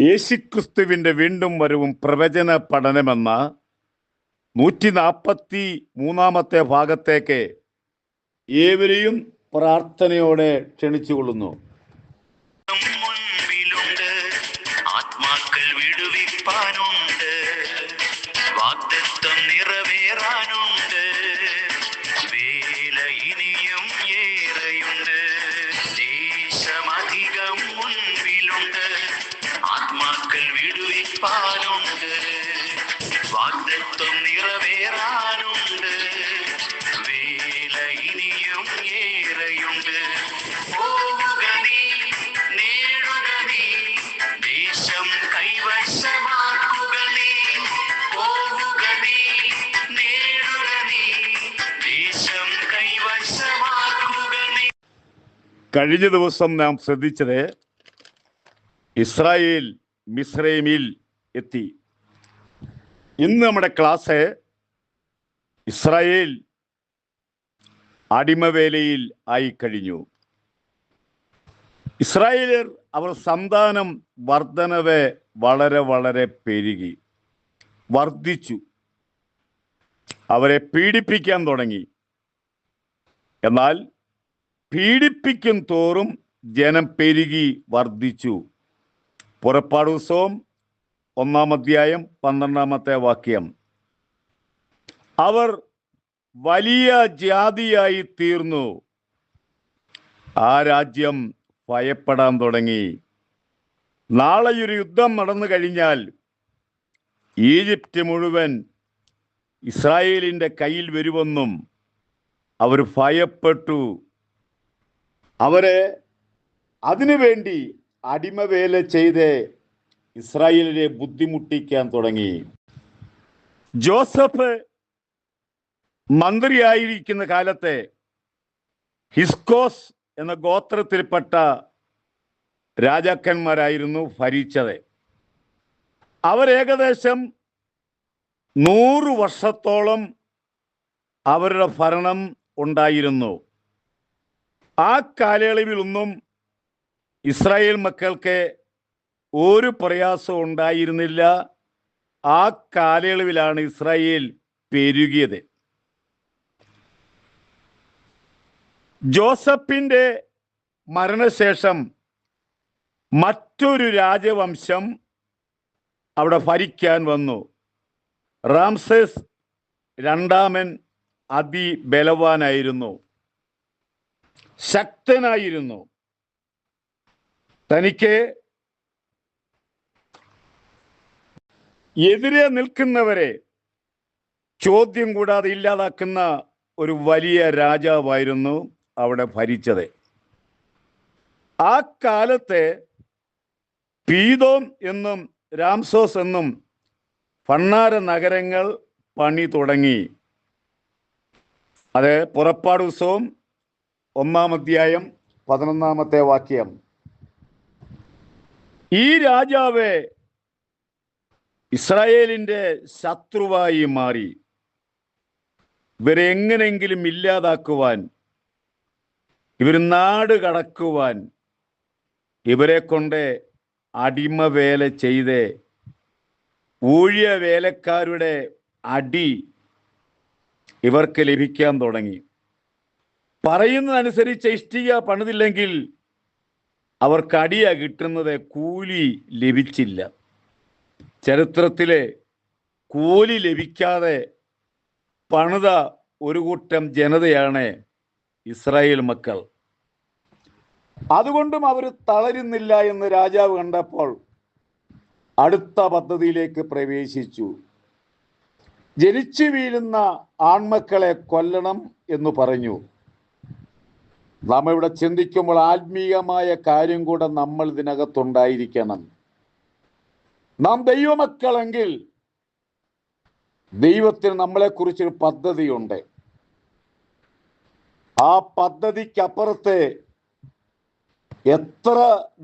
യേശുക്രിസ്തുവിന്റെ വീണ്ടും വരവും പ്രവചന പഠനമെന്ന 143 ഭാഗത്തേക്ക് ഏവരെയും പ്രാർത്ഥനയോടെ ക്ഷണിച്ചുകൊള്ളുന്നു. മുൻപിലുണ്ട്, ആത്മാക്കൾ വിടുവിപ്പാനുണ്ട്, വാഗ്ദത്തം നിറവേറാനുണ്ട്, വേല ഇനിയും ഏറെയുണ്ട്, ദേശമധികം മുൻപിലുണ്ട്, ആത്മാക്കൾ വിടുവിപ്പാനുണ്ട്, വാഗ്ദത്തം നിറവേറാനുണ്ട്, വേല ഇനിയും ഏറെയുണ്ട്. പോവുക നീ, നേടുക നീ, ദേശം കൈവശമാക്കുക നീ. പോവുക നീ, നേടുക നീ, ദേശം കൈവശമാക്കുക നീ. കഴിഞ്ഞ ദിവസം നാം ശ്രദ്ധിച്ചത് ഇസ്രായേൽ മിസ്രൈമിൽ എത്തി. ഇന്ന് നമ്മുടെ ക്ലാസ് ഇസ്രായേൽ അടിമവേലയിൽ ആയി കഴിഞ്ഞു. ഇസ്രായേലിയർ അവർ സന്താനം വർധനവ് വളരെ പെരുകി വർദ്ധിച്ചു. അവരെ പീഡിപ്പിക്കാൻ തുടങ്ങി. എന്നാൽ പീഡിപ്പിക്കും തോറും ജനം പെരുകി വർദ്ധിച്ചു. പുറപ്പാട് പുസ്തകം 1-ാം അധ്യായം 12-ാമത്തെ വാക്യം. അവർ വലിയ ജാതിയായി തീർന്നു. ആ രാജ്യം ഭയപ്പെടാൻ തുടങ്ങി. നാളെയൊരു യുദ്ധം നടന്നു കഴിഞ്ഞാൽ ഈജിപ്റ്റ് മുഴുവൻ ഇസ്രായേലിൻ്റെ കയ്യിൽ വരുമെന്നും അവർ ഭയപ്പെട്ടു. അവരെ അതിനുവേണ്ടി അടിമവേല ചെയ്ത് ഇസ്രായേലിനെ ബുദ്ധിമുട്ടിക്കാൻ തുടങ്ങി. ജോസഫ് മന്ത്രിയായിരിക്കുന്ന കാലത്തെ ഹിസ്കോസ് എന്ന ഗോത്രത്തിൽപ്പെട്ട രാജാക്കന്മാരായിരുന്നു ഭരിച്ചത്. അവരേകദേശം 100 വർഷത്തോളം അവരുടെ ഭരണം ഉണ്ടായിരുന്നു. ആ കാലയളവിലൊന്നും ഇസ്രായേൽ മക്കൾക്ക് ഒരു പ്രയാസവും ഉണ്ടായിരുന്നില്ല. ആ കാലയളവിലാണ് ഇസ്രായേൽ പെരുകിയത്. ജോസഫിന്റെ മരണശേഷം മറ്റൊരു രാജവംശം അവിടെ ഭരിക്കാൻ വന്നു. റാംസേസ് രണ്ടാമൻ അതിബലവാനായിരുന്നു, ശക്തനായിരുന്നു. തനിക്ക് എതിരെ നിൽക്കുന്നവരെ ചോദ്യം കൂടാതെ ഇല്ലാതാക്കുന്ന ഒരു വലിയ രാജാവായിരുന്നു അവിടെ ഭരിച്ചത്. ആ കാലത്തെ പീതോം എന്നും രാംസോസ് എന്നും ഭണ്ണാര നഗരങ്ങൾ പണി തുടങ്ങി. അത് പുറപ്പാട് പുസ്തകം 1-ാം അധ്യായം 11-ാമത്തെ വാക്യം. ഈ രാജാവ് ഇസ്രായേലിന്റെ ശത്രുവായി മാറി. ഇവരെ എങ്ങനെയെങ്കിലും ഇല്ലാതാക്കുവാൻ, ഇവർ നാട് കടക്കുവാൻ, ഇവരെ കൊണ്ട് അടിമവേല ചെയ്ത് ഊഴിയ വേലക്കാരുടെ അടി ഇവർക്ക് ലഭിക്കാൻ തുടങ്ങി. പറയുന്നതനുസരിച്ച് ഇഷ്ടിക പണിതില്ലെങ്കിൽ അവർക്ക് അടിയാ കിട്ടുന്നത്, കൂലി ലഭിച്ചില്ല. ചരിത്രത്തിലെ കൂലി ലഭിക്കാതെ പണിത ഒരു കൂട്ടം ജനതയാണ് ഇസ്രായേൽ മക്കൾ. അതുകൊണ്ടും അവർ തളരുന്നില്ല എന്ന് രാജാവ് കണ്ടപ്പോൾ അടുത്ത പദ്ധതിയിലേക്ക് പ്രവേശിച്ചു. ജനിച്ചു വീഴുന്ന ആൺമക്കളെ കൊല്ലണം എന്ന് പറഞ്ഞു. നാം ഇവിടെ ചിന്തിക്കുമ്പോൾ ആത്മീയമായ കാര്യം കൂടെ നമ്മൾ ഇതിനകത്തുണ്ടായിരിക്കണം. നാം ദൈവമക്കളെങ്കിൽ ദൈവത്തിന് നമ്മളെക്കുറിച്ചൊരു പദ്ധതിയുണ്ട്. ആ പദ്ധതിക്കപ്പുറത്തെ എത്ര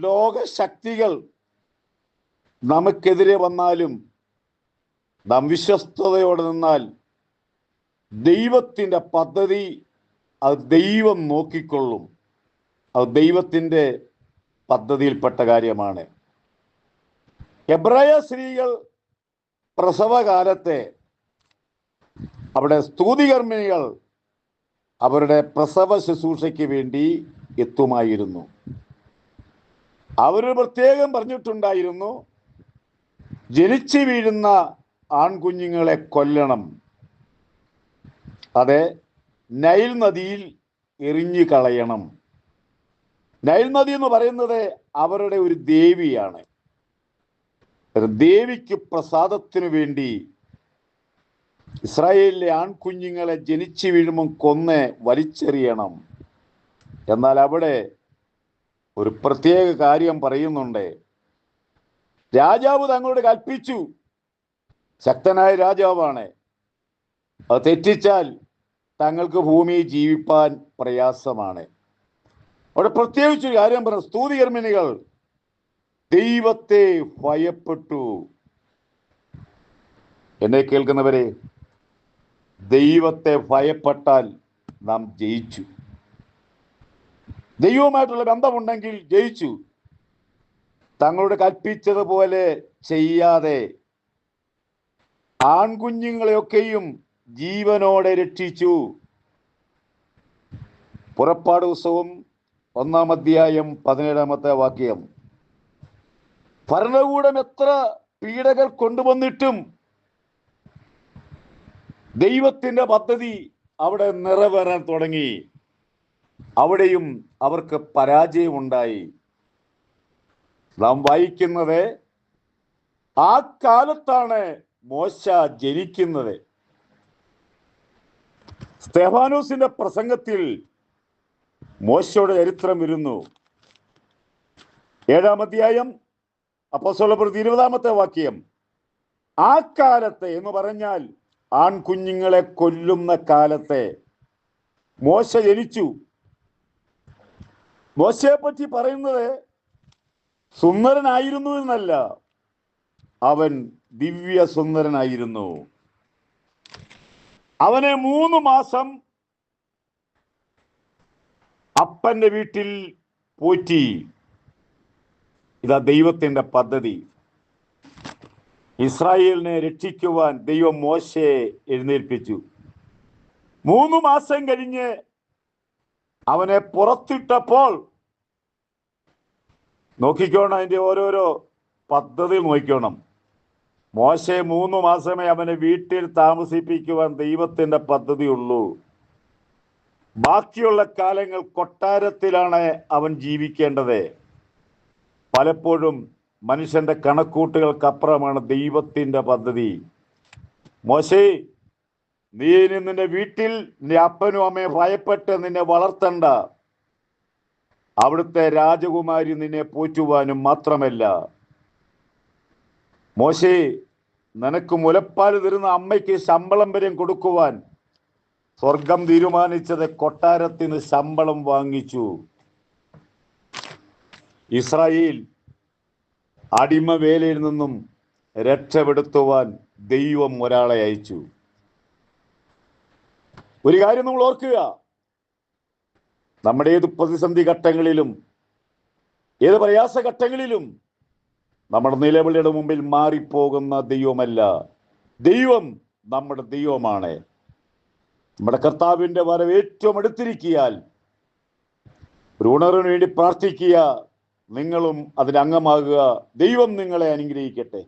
ലോകശക്തികൾ നമുക്കെതിരെ വന്നാലും നാം വിശ്വസ്തയോടെ നിന്നാൽ ദൈവത്തിൻ്റെ പദ്ധതി അത് ദൈവം നോക്കിക്കൊള്ളും. അത് ദൈവത്തിൻ്റെ പദ്ധതിയിൽപ്പെട്ട കാര്യമാണ്. എബ്രായ സ്ത്രീകൾ പ്രസവകാലത്തെ അവിടെ സ്തുതികർമ്മിണികൾ അവരുടെ പ്രസവ ശുശ്രൂഷയ്ക്ക് വേണ്ടി എത്തുമായിരുന്നു. അവർ പ്രത്യേകം പറഞ്ഞിട്ടുണ്ടായിരുന്നു, ജനിച്ചു വീഴുന്ന ആൺകുഞ്ഞുങ്ങളെ കൊല്ലണം, അതെ, നൈൽ നദിയിൽ എറിഞ്ഞു കളയണം. നൈൽ നദി എന്ന് പറയുന്നത് അവരുടെ ഒരു ദേവിയാണ്. ദേവിക്ക് പ്രസാദത്തിനു വേണ്ടി ഇസ്രായേലിലെ ആൺകുഞ്ഞുങ്ങളെ ജനിച്ചു വീഴുമ്പം കൊന്ന് വലിച്ചെറിയണം. എന്നാൽ അവിടെ ഒരു പ്രത്യേക കാര്യം പറയുന്നുണ്ട്. രാജാവ് തങ്ങളോട് കൽപ്പിച്ചു, ശക്തനായ രാജാവാണ്, അത് തെറ്റിച്ചാൽ തങ്ങൾക്ക് ഭൂമിയിൽ ജീവിപ്പാൻ പ്രയാസമാണ്. അവിടെ പ്രത്യേകിച്ചൊരു കാര്യം പറഞ്ഞു, സ്തുതികർമ്മിണികൾ ദൈവത്തെ ഭയപ്പെട്ടു. എന്നെ കേൾക്കുന്നവരെ, ദൈവത്തെ ഭയപ്പെട്ടാൽ നാം ജയിച്ചു. ദൈവവുമായിട്ടുള്ള ബന്ധമുണ്ടെങ്കിൽ ജയിച്ചു. തങ്ങളോട് കൽപ്പിച്ചതുപോലെ ചെയ്യാതെ ആൺകുഞ്ഞുങ്ങളെയൊക്കെയും ജീവനോടെ രക്ഷിച്ചു. പുറപ്പാട് പുസ്തകം 1-ാം അധ്യായം 17-ാമത്തെ വാക്യം. ഭരണകൂടം എത്ര പീഡകൾ കൊണ്ടുവന്നിട്ടും ദൈവത്തിന്റെ പദ്ധതി അവിടെ നിറവേറാൻ തുടങ്ങി. അവിടെയും അവർക്ക് പരാജയമുണ്ടായി. നാം വായിക്കുന്നത്, ആ കാലത്താണ് മോശ ജനിക്കുന്നത്. സ്തെഫാനോസിന്റെ പ്രസംഗത്തിൽ മോശയുടെ ചരിത്രം വരുന്നു. 7-ാം അധ്യായം അപ്പോസ്തലപ്രവൃത്തി 20-ാമത്തെ വാക്യം. ആ കാലത്തെ എന്ന് പറഞ്ഞാൽ ആൺകുഞ്ഞുങ്ങളെ കൊല്ലുന്ന കാലത്തെ മോശ ജനിച്ചു. മോശയെ പറ്റി പറയുന്നത് സുന്ദരനായിരുന്നു എന്നല്ല, അവൻ ദിവ്യ സുന്ദരനായിരുന്നു. അവനെ 3 മാസം അപ്പന്റെ വീട്ടിൽ പോറ്റി. ഇതാ ദൈവത്തിന്റെ പദ്ധതി. ഇസ്രായേലിനെ രക്ഷിക്കുവാൻ ദൈവം മോശയെ എഴുന്നേൽപ്പിച്ചു. 3 മാസം കഴിഞ്ഞ് അവനെ പുറത്തിട്ടപ്പോൾ, നോക്കിക്കോണം, അതിന്റെ ഓരോരോ പദ്ധതി നോക്കിക്കോണം. മോശയെ 3 മാസമേ അവനെ വീട്ടിൽ താമസിപ്പിക്കുവാൻ ദൈവത്തിന്റെ പദ്ധതിയുള്ളൂ. ബാക്കിയുള്ള കാലങ്ങൾ കൊട്ടാരത്തിലാണ് അവൻ ജീവിക്കേണ്ടത്. പലപ്പോഴും മനുഷ്യന്റെ കണക്കൂട്ടുകൾക്കപ്പുറമാണ് ദൈവത്തിന്റെ പദ്ധതി. മോശേ, നീ നിന്റെ വീട്ടിൽ നിന്റെ അപ്പനും അമ്മയെ ഭയപ്പെട്ട് നിന്നെ വളർത്തണ്ട. അവിടുത്തെ രാജകുമാരി നിന്നെ പോറ്റുവാനും മാത്രമല്ല. മോശേ, നിനക്ക് മുലപ്പാൽ തരുന്ന അമ്മയ്ക്ക് ശമ്പളം വരെ കൊടുക്കുവാൻ സ്വർഗം തീരുമാനിച്ചത് കൊട്ടാരത്തിന് ശമ്പളം വാങ്ങിച്ചു. ഇസ്രായേൽ അടിമ വേലയിൽ നിന്നും രക്ഷപ്പെടുത്തുവാൻ ദൈവം ഒരാളെ അയച്ചു. ഒരു കാര്യം നമ്മൾ ഓർക്കുക, നമ്മുടെ ഏത് പ്രതിസന്ധി ഘട്ടങ്ങളിലും ഏത് പ്രയാസ ഘട്ടങ്ങളിലും നമ്മുടെ നിലവിളിയുടെ മുമ്പിൽ മാറിപ്പോകുന്ന ദൈവമല്ല, ദൈവം നമ്മുടെ ദൈവമാണ്. നമ്മുടെ കർത്താവിന്റെ വരവ് ഏറ്റവും അടുത്തിരിക്കിയാൽ ഒരു ഉണർവിന് വേണ്ടി പ്രാർത്ഥിക്കുക. നിങ്ങളും അതിന് അംഗമാകുക. ദൈവം നിങ്ങളെ അനുഗ്രഹിക്കട്ടെ.